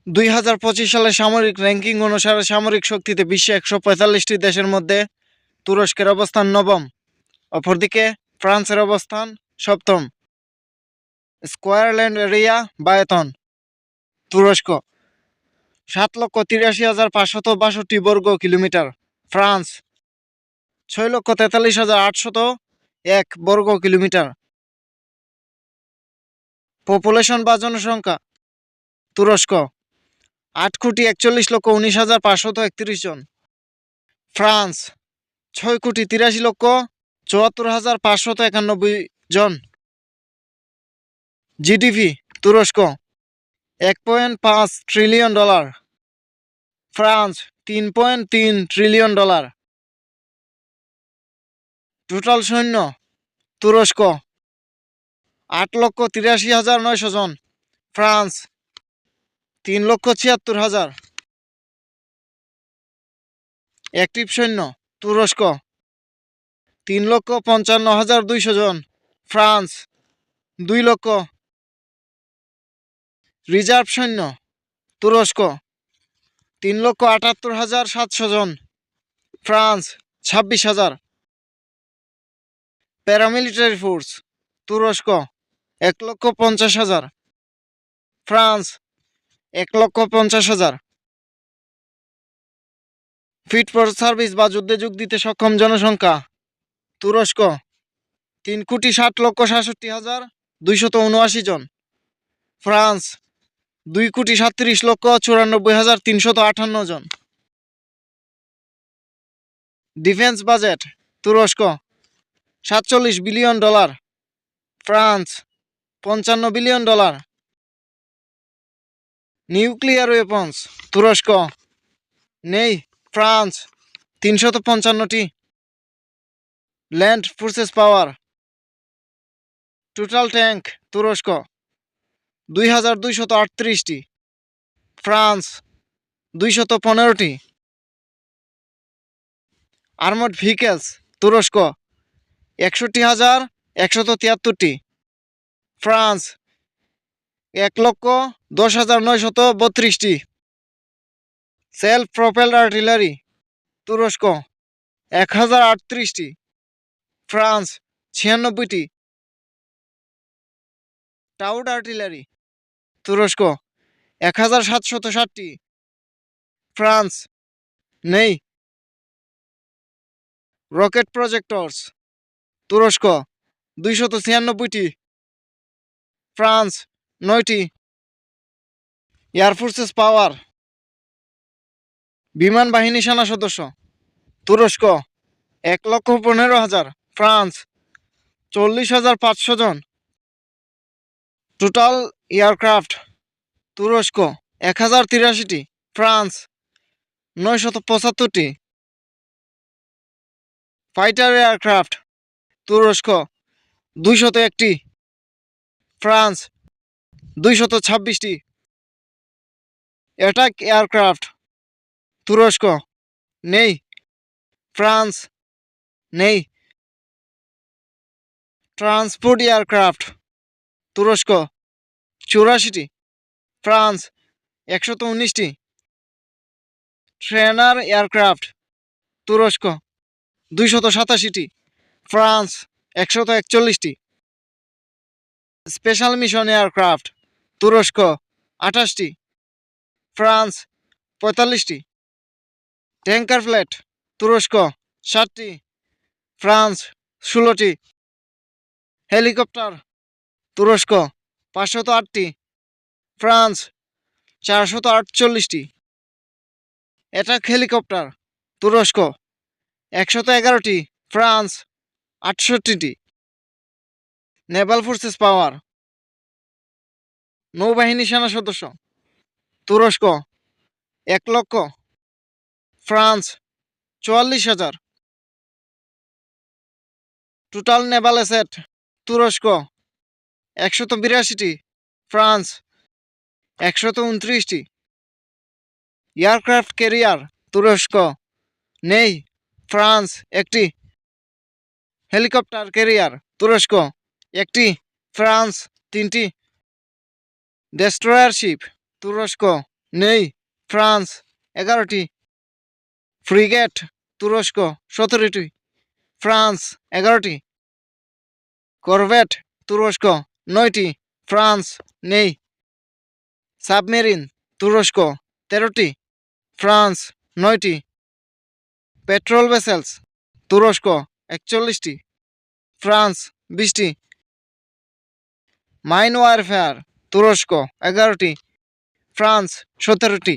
2025 সালের সামরিক র্যাঙ্কিং অনুসারে সামরিক শক্তিতে বিশ্বে 145টি দেশের মধ্যে তুরস্কের অবস্থান নবম। অপরদিকে ফ্রান্সের অবস্থান সপ্তম। স্কয়ার ল্যান্ড এরিয়া বায়তন তুরস্ক 7,83,562 বর্গ কিলোমিটার, ফ্রান্স 6,43,801 বর্গ কিলোমিটার। পপুলেশন বা জনসংখ্যা তুরস্ক 8,41,19,531 জন, ফ্রান্স 6,83,74,591 জন। জিডিপি তুরস্ক $1.5 ট্রিলিয়ন, ফ্রান্স $3.3 ট্রিলিয়ন। টোটাল সৈন্য তুরস্ক 8,83,900 জন, ফ্রান্স 3,76,000। অ্যাক্টিভ সৈন্য তুরস্ক 3,55,200 জন, ফ্রান্স 2 লক্ষ। রিজার্ভ সৈন্য তুরস্ক 3,78,700 জন, ফ্রান্স 26,000। প্যারামিলিটারি ফোর্স তুরস্ক 1,50,000, ফ্রান্স 1,50,000। ফিট ফর সার্ভিস বা যুদ্ধে যোগ দিতে সক্ষম জনসংখ্যা তুরস্ক 3,60,67,279 জন, ফ্রান্স 2,37,94,358 জন। ডিফেন্স বাজেট তুরস্ক $47 billion, France $55 billion. Nuclear weapons তুরস্ক নেই, ফ্রান্স 355টি। ল্যান্ড ফোর্সেস পাওয়ার টোটাল ট্যাঙ্ক তুরস্ক 2,238টি, ফ্রান্স 215টি। আর্মড ভেহিকেলস তুরস্ক 61,173টি, ফ্রান্স 1,10,932টি। সেলফ প্রপেলড আর্টিলারি তুরস্ক 1,038টি, ফ্রান্স 96টি। টাউড আর্টিলারি তুরস্ক 1,760টি, ফ্রান্স নেই। রকেট প্রজেক্টরস তুরস্ক 296টি, ফ্রান্স 9টি। এয়ারফোর্সেস পাওয়ার বিমান বাহিনী সেনা সদস্য তুরস্ক 1,15,000, ফ্রান্স 40,500 জন। টোটাল এয়ারক্রাফট তুরস্ক 1,083টি, ফ্রান্স 975টি। ফাইটার এয়ারক্রাফট তুরস্ক 201টি, ফ্রান্স 226টি। অ্যাটাক এয়ারক্রাফট তুরস্ক নেই, ফ্রান্স নেই। ট্রান্সপোর্ট এয়ারক্রাফট তুরস্ক 84টি, ফ্রান্স 119টি। ট্রেনার এয়ারক্রাফট তুরস্ক 287টি, ফ্রান্স 141টি। স্পেশাল মিশন এয়ারক্রাফট তুরস্ক 28টি, ফ্রান্স 45টি। ট্যাঙ্কার ফ্লেট তুরস্ক 7টি, ফ্রান্স 16টি। হেলিকপ্টার তুরস্ক 508টি, ফ্রান্স 448টি। অ্যাটাক হেলিকপ্টার তুরস্ক 111টি, ফ্রান্স 68টি। নেভাল ফোর্সেস পাওয়ার নৌবাহিনী সেনা সদস্য তুরস্ক 1 লক্ষ, ফ্রান্স 44,000। টোটাল নেভাল অ্যাসেট তুরস্ক 182টি, ফ্রান্স 129টি। এয়ারক্রাফট ক্যারিয়ার তুরস্ক নেই, ফ্রান্স 1টি। হেলিকপ্টার ক্যারিয়ার তুরস্ক 1টি, ফ্রান্স 3টি। ডেস্ট্রয়ার শিপ তুরস্ক নেই, ফ্রান্স 11টি। ফ্রিগেট তুরস্ক 17টি, ফ্রান্স 11টি। করভেট তুরস্ক 9টি, ফ্রান্স নেই। সাবমেরিন তুরস্ক 13টি, ফ্রান্স 9টি। পেট্রোল ভেসেলস তুরস্ক 41টি, ফ্রান্স 20টি। মাইন ওয়ারফেয়ার তুরস্ক 11টি, ফ্রান্স 17টি।